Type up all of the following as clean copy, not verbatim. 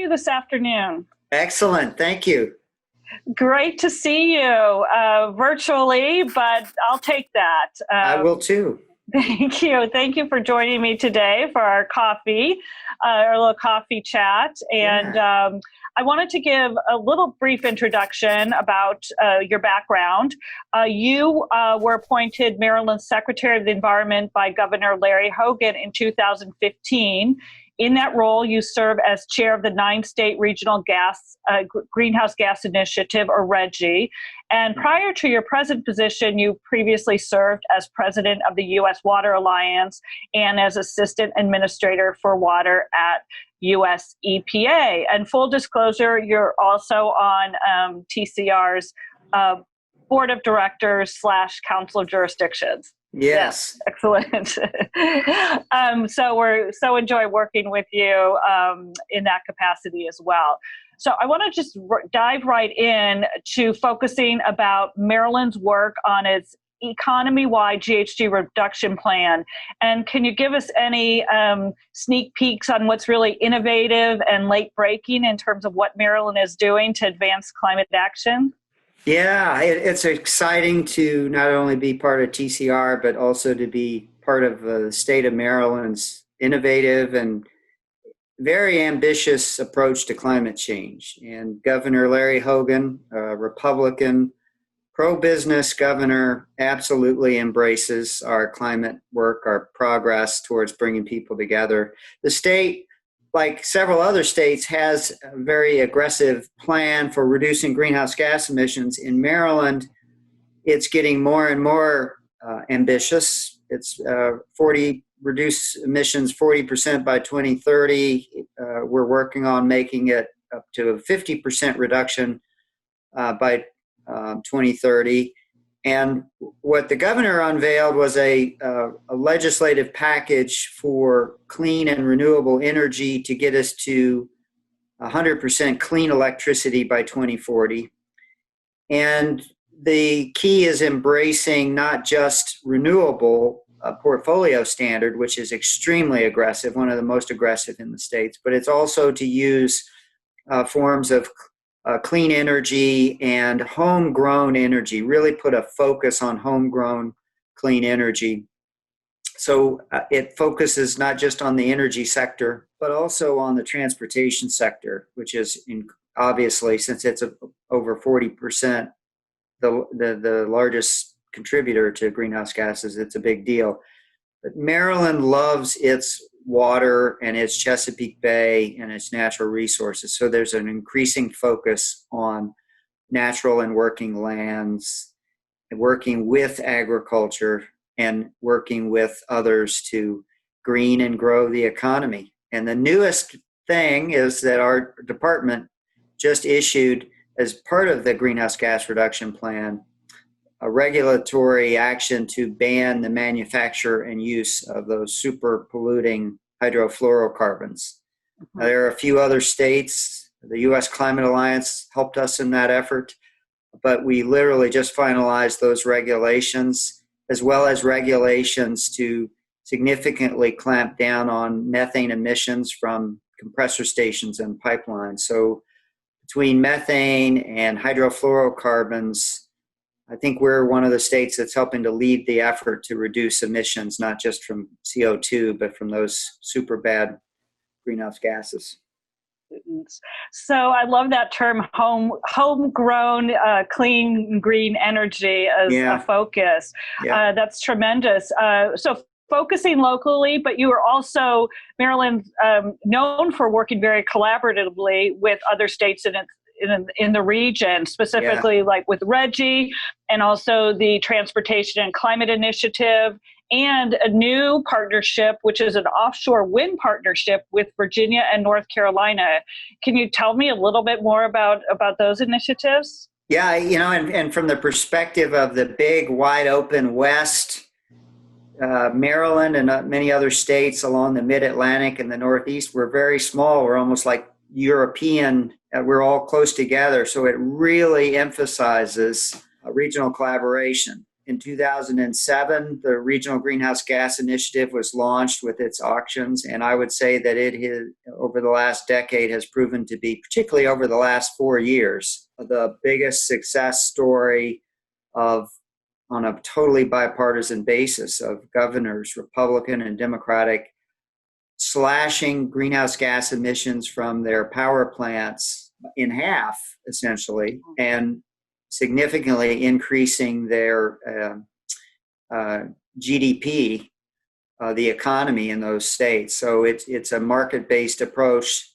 you this afternoon? Excellent. Thank you. Great to see you virtually, but I'll take that. I will too. Thank you. Thank you for joining me today for our coffee, our little coffee chat. And I wanted to give a little brief introduction about your background. You were appointed Maryland's Secretary of the Environment by Governor Larry Hogan in 2015. In that role, you serve as chair of the 9-state regional greenhouse gas initiative, or Registry. And prior to your present position, you previously served as president of the U.S. Water Alliance and as assistant administrator for water at U.S. EPA. And full disclosure, you're also on TCR's board of directors / council of jurisdictions. Yes. Excellent. So we're so enjoy working with you in that capacity as well. So I want to just dive right in to focusing about Maryland's work on its economy-wide GHG reduction plan. And can you give us any sneak peeks on what's really innovative and late-breaking in terms of what Maryland is doing to advance climate action? Yeah, it's exciting to not only be part of TCR, but also to be part of the state of Maryland's innovative and very ambitious approach to climate change. And Governor Larry Hogan, a Republican, pro-business governor, absolutely embraces our climate work, our progress towards bringing people together. The state, like several other states, has a very aggressive plan for reducing greenhouse gas emissions. In Maryland, it's getting more and more ambitious. It's reduce emissions 40% by 2030. We're working on making it up to a 50% reduction by 2030. And what the governor unveiled was a legislative package for clean and renewable energy to get us to 100% clean electricity by 2040. And the key is embracing not just renewable portfolio standard, which is extremely aggressive, one of the most aggressive in the states, but it's also to use forms of clean energy and homegrown energy, really put a focus on homegrown clean energy. So it focuses not just on the energy sector, but also on the transportation sector, which is obviously, since it's over 40%, the largest contributor to greenhouse gases, it's a big deal. But Maryland loves its water and its Chesapeake Bay and its natural resources. So there's an increasing focus on natural and working lands, and working with agriculture and working with others to green and grow the economy. And the newest thing is that our department just issued, as part of the greenhouse gas reduction plan, a regulatory action to ban the manufacture and use of those super polluting hydrofluorocarbons. Mm-hmm. There are a few other states. The U.S. Climate Alliance helped us in that effort, but we literally just finalized those regulations, as well as regulations to significantly clamp down on methane emissions from compressor stations and pipelines. So between methane and hydrofluorocarbons, I think we're one of the states that's helping to lead the effort to reduce emissions, not just from CO2, but from those super bad greenhouse gases. So I love that term, homegrown, clean, green energy as a focus. Yeah. That's tremendous. So focusing locally, but you are also, Maryland, known for working very collaboratively with other states in the region, specifically like with Reggie and also the Transportation and Climate Initiative, and a new partnership, which is an offshore wind partnership with Virginia and North Carolina. Can you tell me a little bit more about those initiatives? Yeah, and from the perspective of the big, wide open West, Maryland and many other states along the mid-Atlantic and the Northeast, we're very small. We're almost like European. We're all close together. So it really emphasizes regional collaboration. in 2007, the Regional Greenhouse Gas Initiative was launched with its auctions, and I would say that it has, over the last decade, has proven to be, particularly over the last 4 years, the biggest success story of, on a totally bipartisan basis, of governors, Republican and Democratic, slashing greenhouse gas emissions from their power plants in half, essentially, and significantly increasing their GDP, the economy in those states. So it's a market-based approach,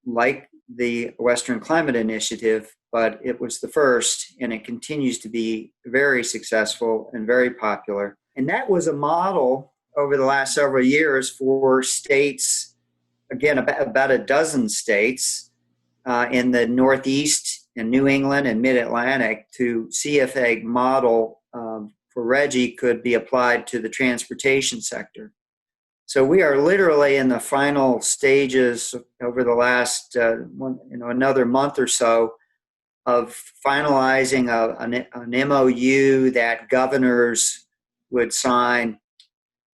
like the Western Climate Initiative, but it was the first, and it continues to be very successful and very popular. And that was a model over the last several years for states, again, about a dozen states in the Northeast and New England and Mid-Atlantic, to see if a model for RGGI could be applied to the transportation sector. So we are literally in the final stages over the last another month or so of finalizing an MOU that governors would sign,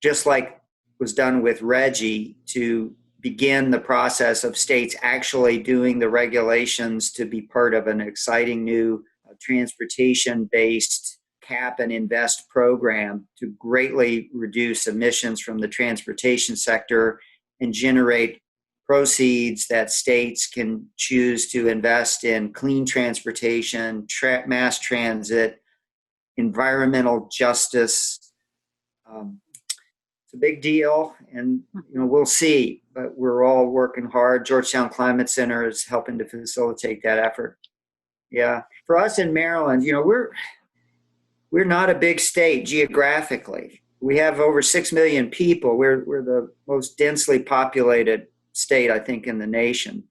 just like was done with RGGI, to begin the process of states actually doing the regulations to be part of an exciting new transportation-based cap and invest program to greatly reduce emissions from the transportation sector and generate proceeds that states can choose to invest in clean transportation, mass transit, environmental justice. It's a big deal, and we'll see, but we're all working hard. Georgetown Climate Center is helping to facilitate that effort. Yeah, for us in Maryland, we're not a big state geographically. We have over 6 million people. We're the most densely populated state, I think, in the nation.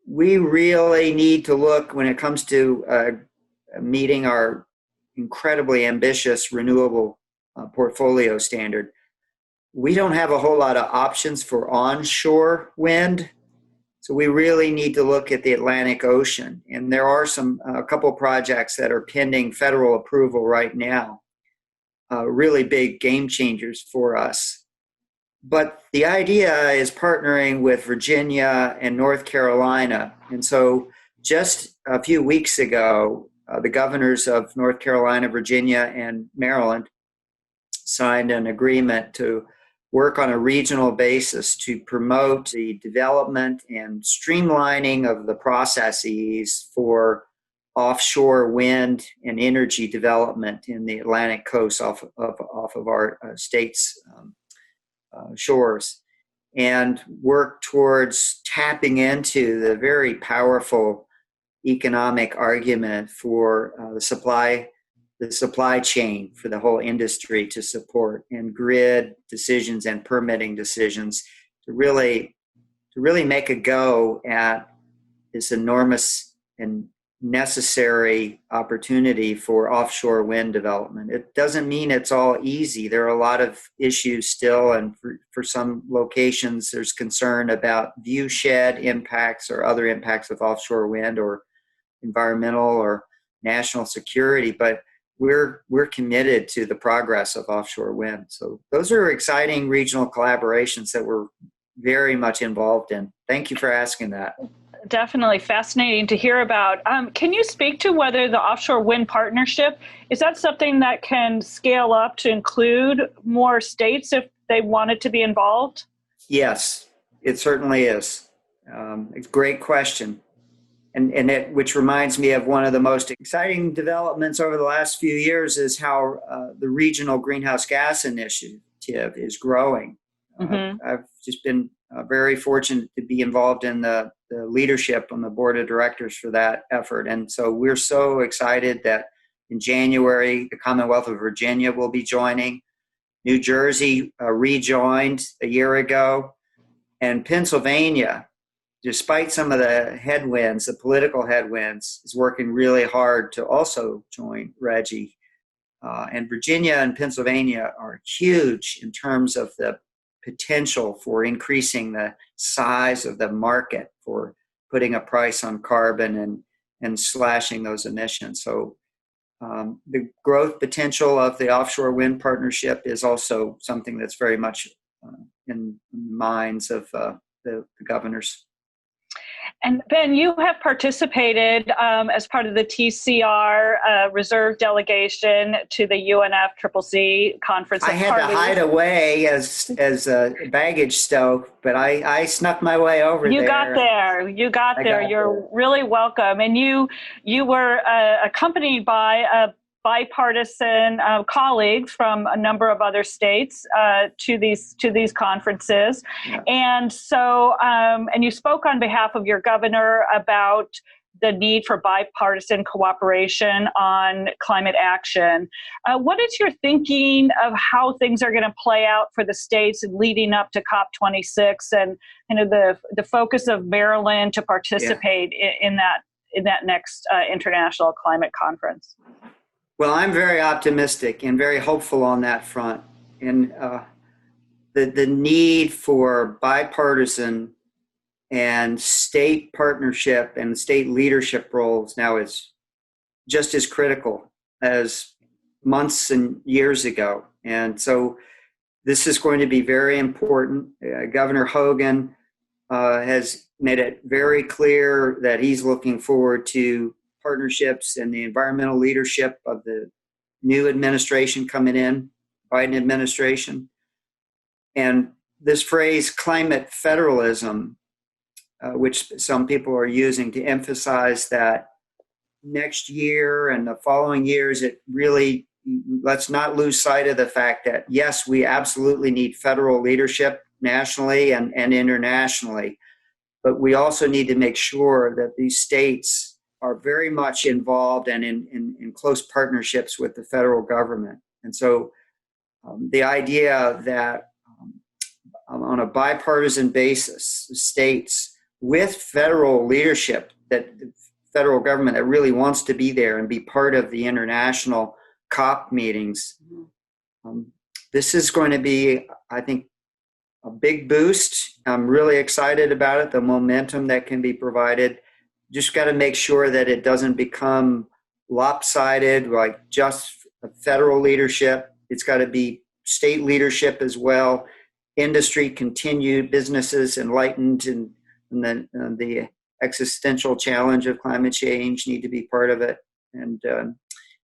We really need to look, when it comes to meeting our incredibly ambitious renewable portfolio standard, we don't have a whole lot of options for onshore wind. So we really need to look at the Atlantic Ocean. And there are a couple projects that are pending federal approval right now, really big game changers for us. But the idea is partnering with Virginia and North Carolina. And so just a few weeks ago, the governors of North Carolina, Virginia, and Maryland signed an agreement to work on a regional basis to promote the development and streamlining of the processes for offshore wind and energy development in the Atlantic coast off of our state's shores, and work towards tapping into the very powerful economic argument for the supply chain for the whole industry to support, and grid decisions and permitting decisions to really make a go at this enormous and necessary opportunity for offshore wind development. It doesn't mean it's all easy. There are a lot of issues still, and for some locations there's concern about viewshed impacts or other impacts of offshore wind or environmental or national security, but we're committed to the progress of offshore wind. So those are exciting regional collaborations that we're very much involved in. Thank you for asking that. Definitely fascinating to hear about. Can you speak to whether the offshore wind partnership, is that something that can scale up to include more states if they wanted to be involved? Yes, it certainly is. It's a great question. And which reminds me of one of the most exciting developments over the last few years is how the Regional Greenhouse Gas Initiative is growing. Mm-hmm. I've just been very fortunate to be involved in the leadership on the board of directors for that effort. And so we're so excited that in January, the Commonwealth of Virginia will be joining. New Jersey rejoined a year ago. And Pennsylvania, despite some of the headwinds, the political headwinds, is working really hard to also join RGGI. And Virginia and Pennsylvania are huge in terms of the potential for increasing the size of the market for putting a price on carbon and slashing those emissions. So the growth potential of the offshore wind partnership is also something that's very much in the minds of the governors. And Ben, you have participated as part of the TCR reserve delegation to the UNFCCC conference. I had to hide away as a baggage stow, but I snuck my way over there. You got there. You got there. You're really welcome. And you were accompanied by a bipartisan colleagues from a number of other states to these conferences. Yeah. And so, and you spoke on behalf of your governor about the need for bipartisan cooperation on climate action. What is your thinking of how things are going to play out for the states leading up to COP26 and the focus of Maryland to participate in that next international climate conference? Well, I'm very optimistic and very hopeful on that front. And the need for bipartisan and state partnership and state leadership roles now is just as critical as months and years ago. And so this is going to be very important. Governor Hogan has made it very clear that he's looking forward to partnerships and the environmental leadership of the new administration coming in, Biden administration. And this phrase, climate federalism, which some people are using to emphasize that next year and the following years, it really, let's not lose sight of the fact that, yes, we absolutely need federal leadership nationally and internationally, but we also need to make sure that these states are very much involved and in close partnerships with the federal government. And so the idea that on a bipartisan basis, states with federal leadership, that the federal government that really wants to be there and be part of the international COP meetings, this is going to be, I think, a big boost. I'm really excited about it, the momentum that can be provided. Just got to make sure that it doesn't become lopsided, like just federal leadership. It's got to be state leadership as well. Industry continued, businesses enlightened, and then the existential challenge of climate change need to be part of it. And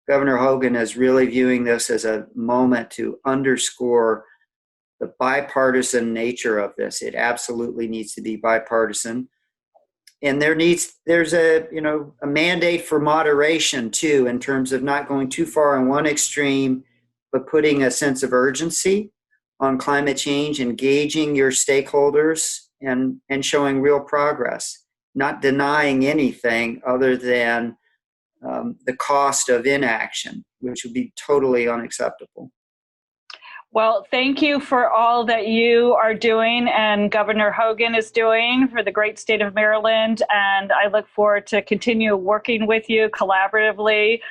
Governor Hogan is really viewing this as a moment to underscore the bipartisan nature of this. It absolutely needs to be bipartisan. And there's a mandate for moderation too, in terms of not going too far in one extreme, but putting a sense of urgency on climate change, engaging your stakeholders and showing real progress, not denying anything other than the cost of inaction, which would be totally unacceptable. Well, thank you for all that you are doing and Governor Hogan is doing for the great state of Maryland. And I look forward to continue working with you collaboratively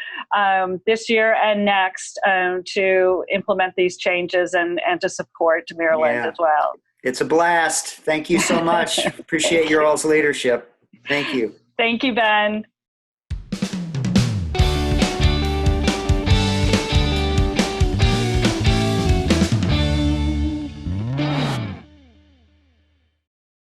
this year and next to implement these changes and to support Maryland as well. It's a blast. Thank you so much. Appreciate your all's leadership. Thank you. Thank you, Ben.